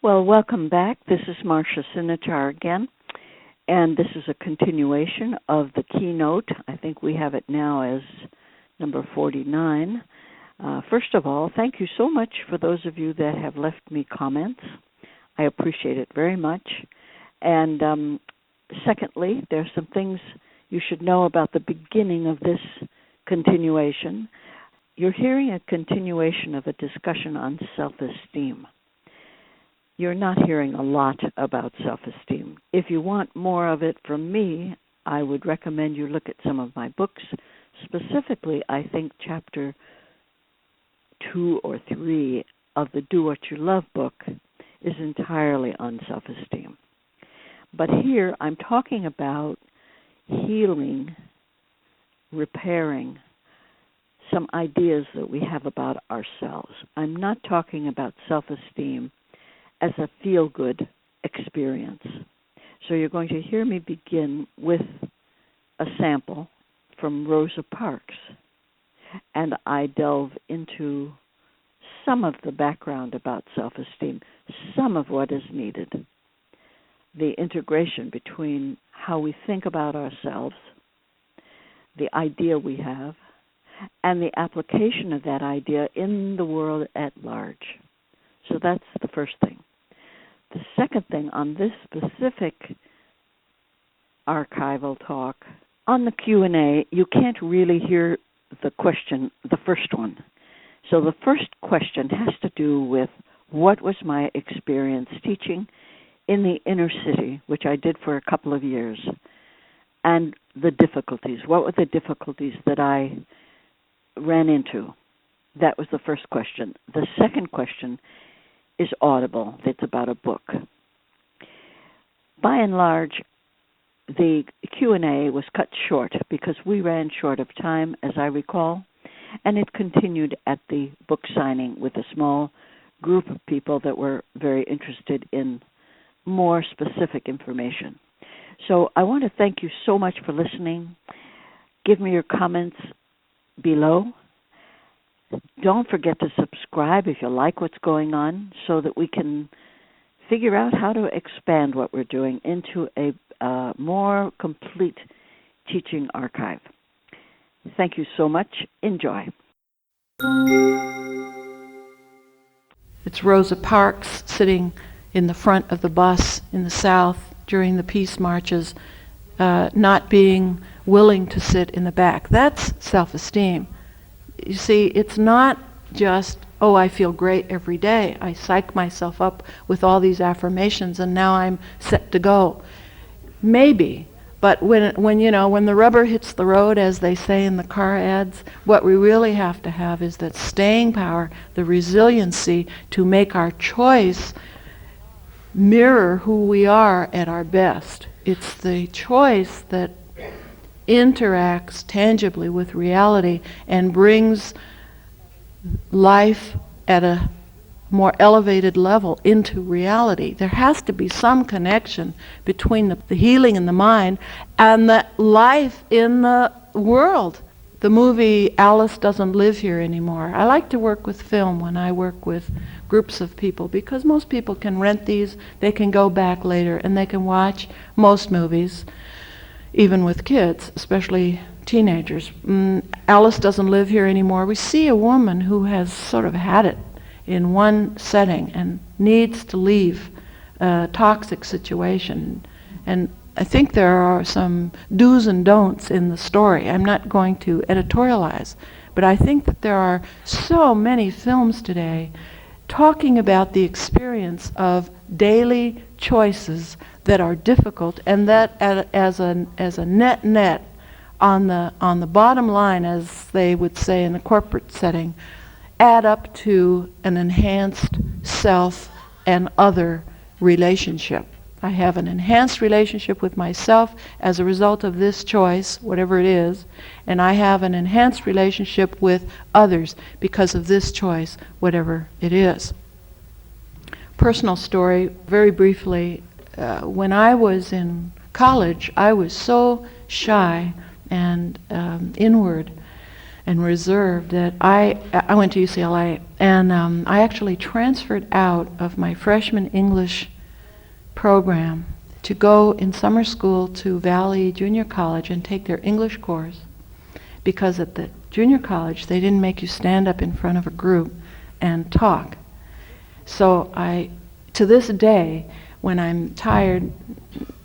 Well, welcome back. This is Marcia Sinitar again, and this is a continuation of the Keynote. I think we have it now as number 49. First of all, thank you so much for those of you that have left me comments. I appreciate it very much. And secondly, there are some things you should know about the beginning of this continuation. You're hearing a continuation of a discussion on self-esteem. You're not hearing a lot about self-esteem. If you want more of it from me, I would recommend you look at some of my books. Specifically, I think chapter 2 or 3 of the Do What You Love book is entirely on self-esteem. But here I'm talking about healing, repairing some ideas that we have about ourselves. I'm not talking about self-esteem as a feel-good experience. So you're going to hear me begin with a sample from Rosa Parks, and I delve into some of the background about self-esteem, some of what is needed, the integration between how we think about ourselves, the idea we have, and the application of that idea in the world at large. So that's the first thing. The second thing on this specific archival talk, on the Q&A, you can't really hear the question, the first one. So the first question has to do with what was my experience teaching in the inner city, which I did for a couple of years, and the difficulties. What were the difficulties that I ran into? That was the first question. The second question is audible. It's about a book. By and large, the Q&A was cut short because we ran short of time, as I recall, and it continued at the book signing with a small group of people that were very interested in more specific information. So I want to thank you so much for listening. Give me your comments below. Don't forget to subscribe if you like what's going on so that we can figure out how to expand what we're doing into a more complete teaching archive. Thank you so much. Enjoy. It's Rosa Parks sitting in the front of the bus in the South during the peace marches, not being willing to sit in the back. That's self-esteem. You see, it's not just, oh, I feel great every day. I psych myself up with all these affirmations and now I'm set to go. Maybe, but when the rubber hits the road, as they say in the car ads, what we really have to have is that staying power, the resiliency to make our choice mirror who we are at our best. It's the choice that interacts tangibly with reality and brings life at a more elevated level into reality. There has to be some connection between the healing in the mind and the life in the world. The movie Alice Doesn't Live Here Anymore. I like to work with film when I work with groups of people because most people can rent these, they can go back later and they can watch most movies, even with kids, especially teenagers. Alice Doesn't Live Here Anymore. We see a woman who has sort of had it in one setting and needs to leave a toxic situation. And I think there are some do's and don'ts in the story. I'm not going to editorialize, but I think that there are so many films today talking about the experience of daily choices that are difficult, and that as a net on the bottom line, as they would say in the corporate setting, add up to an enhanced self and other relationship. I have an enhanced relationship with myself as a result of this choice, whatever it is, and I have an enhanced relationship with others because of this choice, whatever it is. Personal story, very briefly. When I was in college, I was so shy and inward and reserved that I went to UCLA, and I actually transferred out of my freshman English program to go in summer school to Valley Junior College and take their English course, because at the junior college they didn't make you stand up in front of a group and talk. So to this day, when I'm tired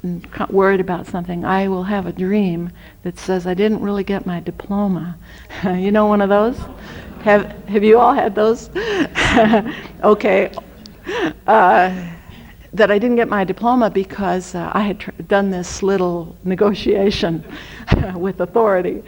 and worried about something, I will have a dream that says I didn't really get my diploma. You know one of those? Have you all had those? Okay. That I didn't get my diploma because I had done this little negotiation with authority.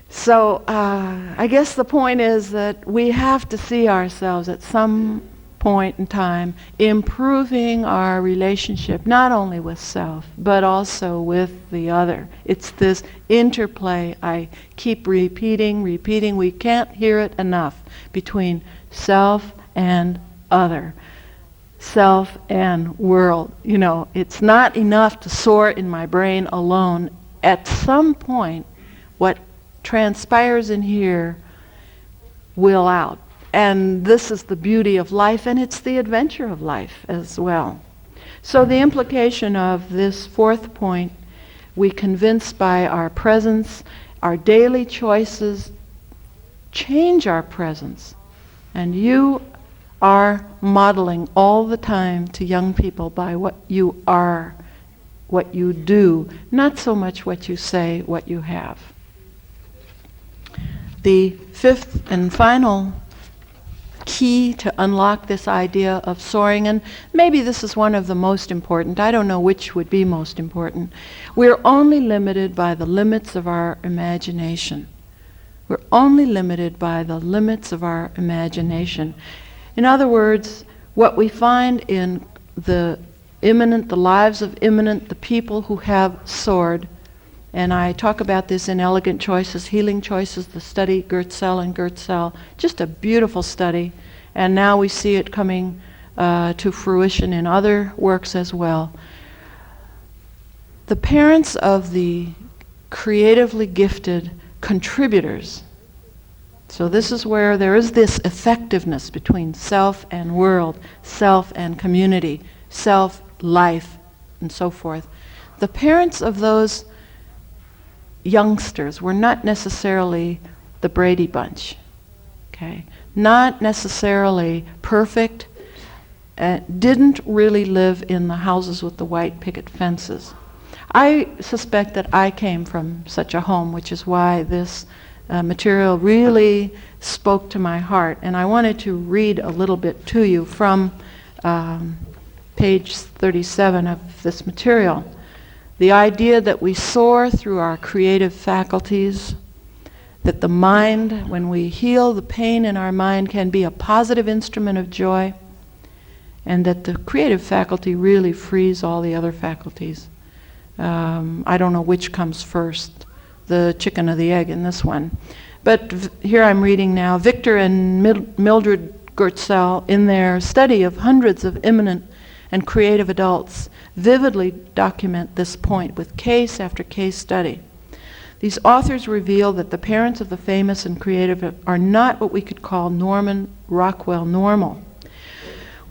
So I guess the point is that we have to see ourselves at some point in time improving our relationship not only with self but also with the other. It's this interplay I keep repeating. We can't hear it enough, between self and other, self and world. You know, it's not enough to soar in my brain alone. At some point, what transpires in here will out. And this is the beauty of life, and it's the adventure of life as well. So the implication of this fourth point, we convince by our presence, our daily choices change our presence. And you are modeling all the time to young people by what you are, what you do, not so much what you say, what you have. The fifth and final key to unlock this idea of soaring, and maybe this is one of the most important, I don't know which would be most important. We're only limited by the limits of our imagination. We're only limited by the limits of our imagination. In other words, what we find in the lives of the people who have soared, and I talk about this in Elegant Choices, Healing Choices, the study, Gertzel and Gertzel, just a beautiful study. And now we see it coming to fruition in other works as well. The parents of the creatively gifted contributors, so this is where there is this effectiveness between self and world, self and community, self, life, and so forth. The parents of those youngsters were not necessarily the Brady Bunch, okay? Not necessarily perfect, didn't really live in the houses with the white picket fences. I suspect that I came from such a home, which is why this material really spoke to my heart. And I wanted to read a little bit to you from page 37 of this material. The idea that we soar through our creative faculties, that the mind, when we heal the pain in our mind, can be a positive instrument of joy, and that the creative faculty really frees all the other faculties. I don't know which comes first, the chicken or the egg in this one. But here I'm reading now, Victor and Mildred Gertzel, in their study of hundreds of eminent and creative adults, vividly document this point with case after case study. These authors reveal that the parents of the famous and creative are not what we could call Norman Rockwell normal.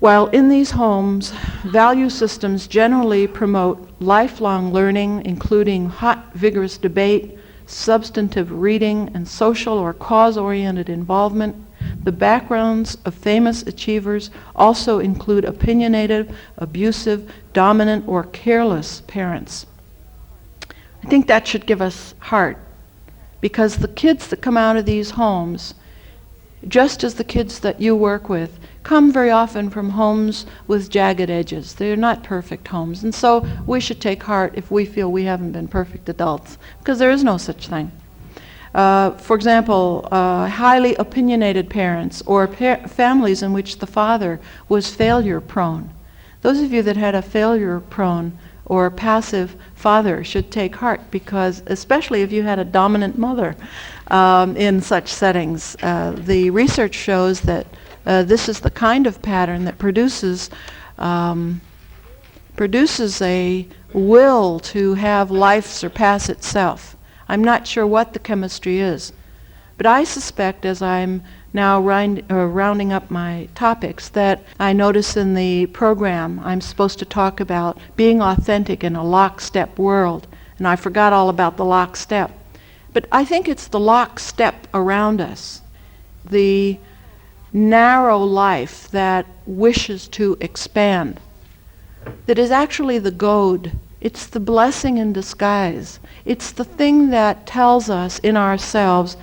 While in these homes, value systems generally promote lifelong learning, including hot, vigorous debate, substantive reading, and social or cause-oriented involvement, the backgrounds of famous achievers also include opinionated, abusive, dominant, or careless parents. I think that should give us heart, because the kids that come out of these homes, just as the kids that you work with, come very often from homes with jagged edges. They're not perfect homes. And so we should take heart if we feel we haven't been perfect adults, because there is no such thing. For example, highly opinionated parents or families in which the father was failure prone. Those of you that had a failure prone or passive father should take heart, because especially if you had a dominant mother in such settings, the research shows that this is the kind of pattern that produces a will to have life surpass itself. I'm not sure what the chemistry is, But I suspect, as I'm now rounding up my topics, that I notice in the program I'm supposed to talk about being authentic in a lockstep world, and I forgot all about the lockstep. But I think it's the lockstep around us, the narrow life that wishes to expand, that is actually the goad. It's the blessing in disguise. It's the thing that tells us in ourselves,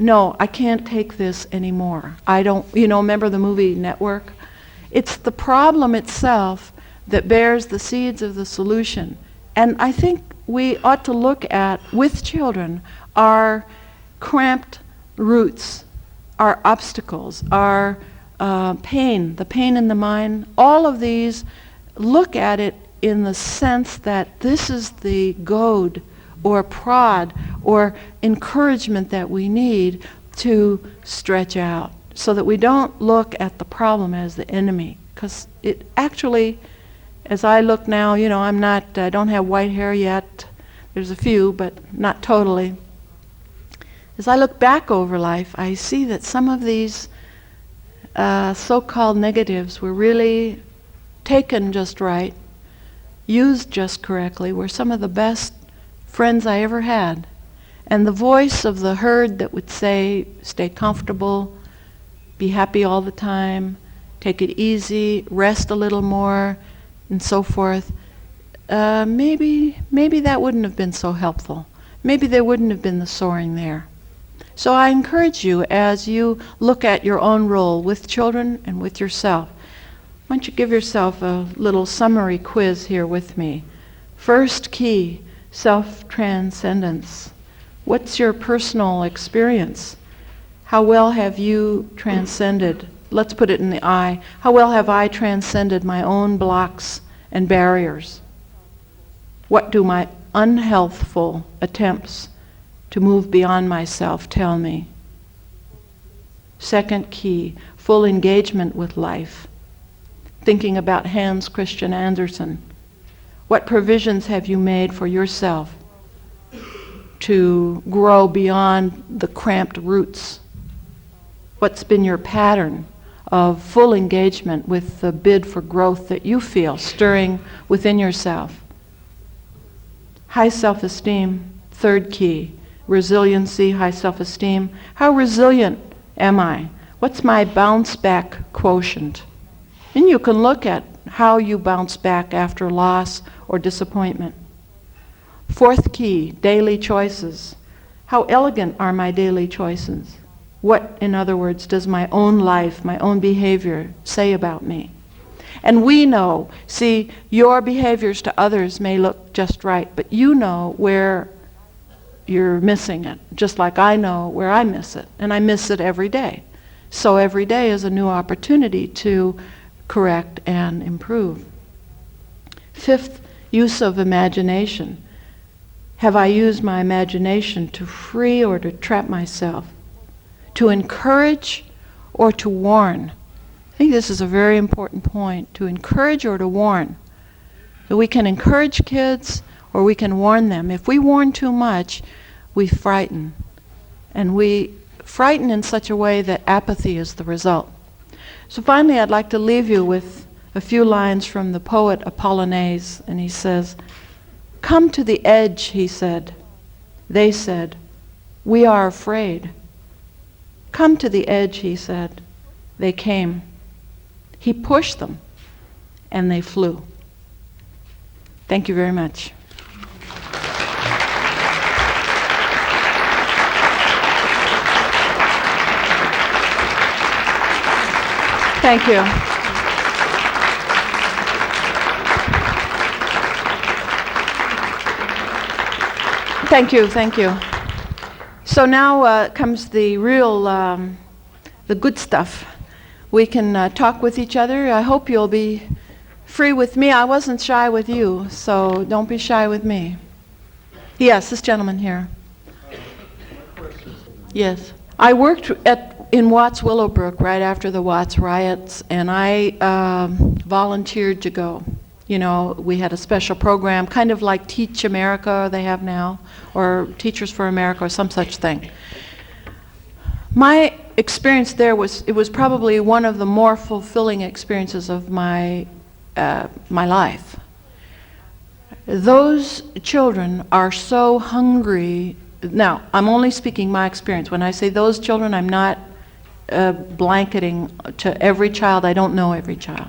no, I can't take this anymore. I don't, remember the movie Network? It's the problem itself that bears the seeds of the solution. And I think we ought to look at, with children, our cramped roots, our obstacles, our pain, the pain in the mind, all of these, look at it in the sense that this is the goad or prod or encouragement that we need to stretch out, so that we don't look at the problem as the enemy. Because it actually, as I look now, I don't have white hair yet. There's a few, but not totally. As I look back over life, I see that some of these so-called negatives were really taken just right, used just correctly, were some of the best friends I ever had. And the voice of the herd that would say, stay comfortable, be happy all the time, take it easy, rest a little more, and so forth, maybe that wouldn't have been so helpful. Maybe there wouldn't have been the soaring there. So I encourage you, as you look at your own role with children and with yourself, why don't you give yourself a little summary quiz here with me. First key, self-transcendence. What's your personal experience? How well have you transcended? Let's put it in the I. How well have I transcended my own blocks and barriers? What do my unhealthful attempts to move beyond myself tell me? Second key, full engagement with life. Thinking about Hans Christian Andersen. What provisions have you made for yourself to grow beyond the cramped roots? What's been your pattern of full engagement with the bid for growth that you feel stirring within yourself? High self-esteem, third key. Resiliency, high self-esteem. How resilient am I? What's my bounce back quotient? And you can look at how you bounce back after loss or disappointment. Fourth key, daily choices. How elegant are my daily choices? What, in other words, does my own life, my own behavior say about me? And we know, see, your behaviors to others may look just right, but you know where you're missing it, just like I know where I miss it, and I miss it every day. So every day is a new opportunity to correct and improve. Fifth, use of imagination. Have I used my imagination to free or to trap myself? To encourage or to warn? I think this is a very important point, to encourage or to warn. That we can encourage kids or we can warn them. If we warn too much, we frighten. And we frighten in such a way that apathy is the result. So finally, I'd like to leave you with a few lines from the poet Apollinaire, and he says, "Come to the edge," he said. They said, "We are afraid." "Come to the edge," he said. They came. He pushed them, and they flew. Thank you very much. Thank you. Thank you, thank you. So now comes the real, the good stuff. We can talk with each other. I hope you'll be free with me. I wasn't shy with you, so don't be shy with me. Yes, this gentleman here. Yes. I worked in Watts Willowbrook right after the Watts riots, and I volunteered to go. You know, we had a special program, kind of like Teach America they have now, or Teachers for America, or some such thing. My experience there was probably one of the more fulfilling experiences of my life. Those children are so hungry. Now, I'm only speaking my experience. When I say those children, I'm not blanketing to every child. I don't know every child.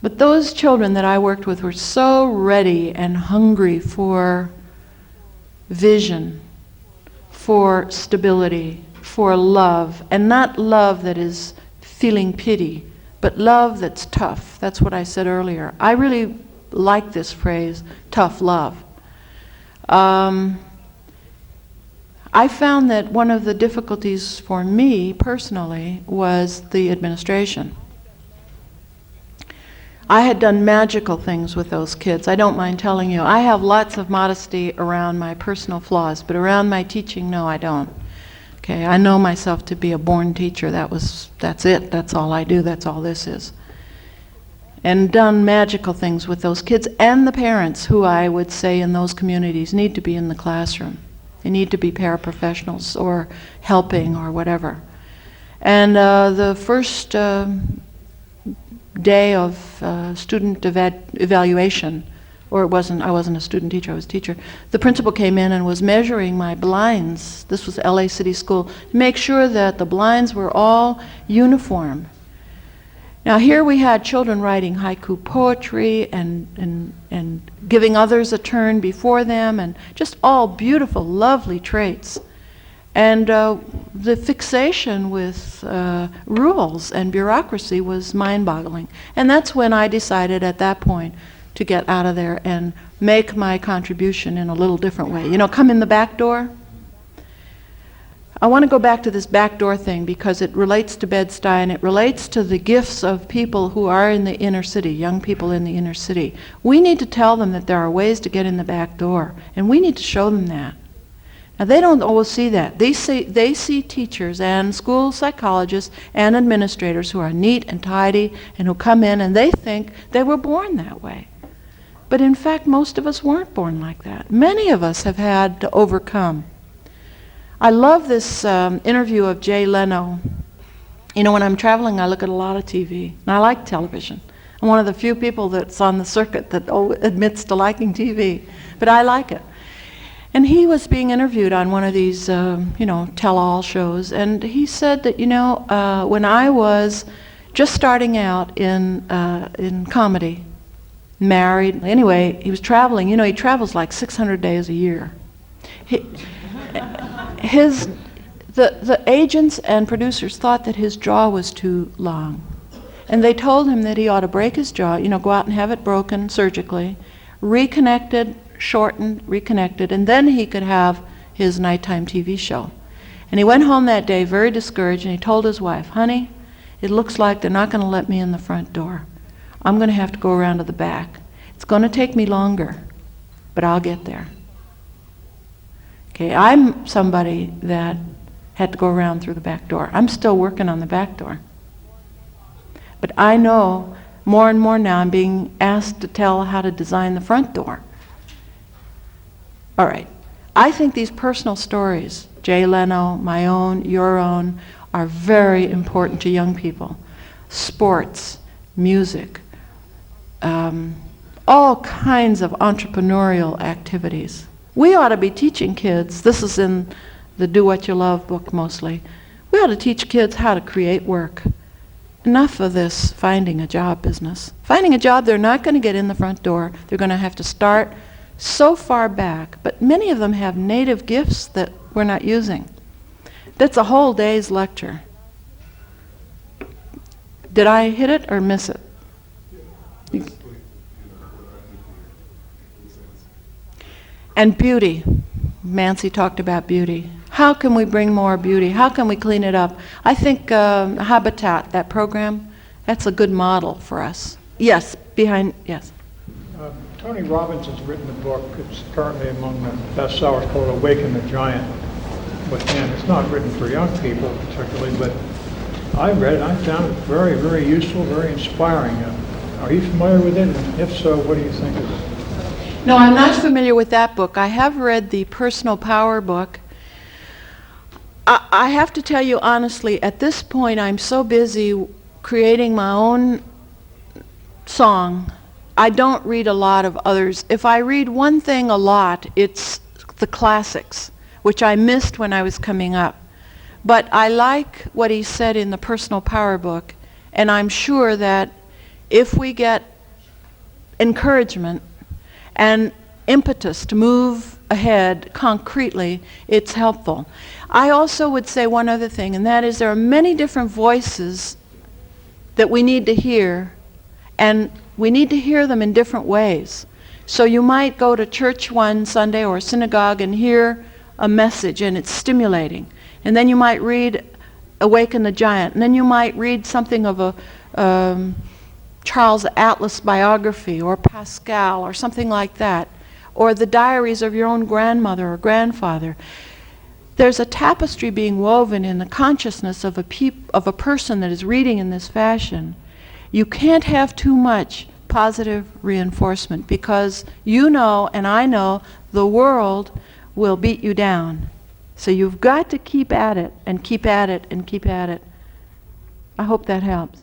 But those children that I worked with were so ready and hungry for vision, for stability, for love, and not love that is feeling pity, but love that's tough. That's what I said earlier. I really like this phrase, tough love. I found that one of the difficulties for me personally was the administration. I had done magical things with those kids. I don't mind telling you. I have lots of modesty around my personal flaws, but around my teaching, no, I don't. Okay, I know myself to be a born teacher. That's it. That's all I do. That's all this is. And done magical things with those kids and the parents, who I would say in those communities need to be in the classroom. They need to be paraprofessionals or helping or whatever. And the first day of student evaluation, or I wasn't a student teacher, I was a teacher. The principal came in and was measuring my blinds. This was LA City School, to make sure that the blinds were all uniform. Now here we had children writing haiku poetry and giving others a turn before them, and just all beautiful, lovely traits. And the fixation with rules and bureaucracy was mind-boggling. And that's when I decided at that point to get out of there and make my contribution in a little different way. You know, come in the back door. I want to go back to this back door thing because it relates to Bed-Stuy, and it relates to the gifts of people who are in the inner city, young people in the inner city. We need to tell them that there are ways to get in the back door, and we need to show them that. Now, they don't always see that. They see teachers and school psychologists and administrators who are neat and tidy and who come in and they think they were born that way. But in fact, most of us weren't born like that. Many of us have had to overcome. I love this interview of Jay Leno. You know, when I'm traveling, I look at a lot of TV, and I like television. I'm one of the few people that's on the circuit that admits to liking TV, but I like it. And he was being interviewed on one of these, tell-all shows, and he said that, when I was just starting out in comedy, married, anyway, he was traveling. He travels like 600 days a year. The agents and producers thought that his jaw was too long, and they told him that he ought to break his jaw, go out and have it broken surgically, reconnected, shortened, reconnected, and then he could have his nighttime TV show. And he went home that day very discouraged, and he told his wife, "Honey, it looks like they're not going to let me in the front door. I'm going to have to go around to the back. It's going to take me longer, but I'll get there." Okay, I'm somebody that had to go around through the back door. I'm still working on the back door. But I know more and more now I'm being asked to tell how to design the front door. All right. I think these personal stories, Jay Leno, my own, your own, are very important to young people. Sports, music, all kinds of entrepreneurial activities. We ought to be teaching kids, this is in the Do What You Love book mostly, we ought to teach kids how to create work. Enough of this finding a job business. Finding a job, they're not going to get in the front door. They're going to have to start so far back, but many of them have native gifts that we're not using. That's a whole day's lecture. Did I hit it or miss it? And beauty. Mancy talked about beauty. How can we bring more beauty? How can we clean it up? I think Habitat, that program, that's a good model for us. Yes, yes. Tony Robbins has written a book. It's currently among the bestsellers called Awaken the Giant. And it's not written for young people particularly, but I read it. I found it very, very useful, very inspiring. Are you familiar with it? And if so, what do you think of it? No, I'm not familiar with that book. I have read the Personal Power book. I have to tell you honestly, at this point I'm so busy creating my own song, I don't read a lot of others. If I read one thing a lot, it's the classics, which I missed when I was coming up. But I like what he said in the Personal Power book, and I'm sure that if we get encouragement and impetus to move ahead concretely, it's helpful. I also would say one other thing, and that is there are many different voices that we need to hear, and we need to hear them in different ways. So you might go to church one Sunday or synagogue and hear a message, and it's stimulating. And then you might read Awaken the Giant, and then you might read something of a Charles Atlas biography, or Pascal, or something like that, or the diaries of your own grandmother or grandfather. There's a tapestry being woven in the consciousness of a person that is reading in this fashion. You can't have too much positive reinforcement, because you know, and I know, the world will beat you down. So you've got to keep at it, and keep at it, and keep at it. I hope that helps.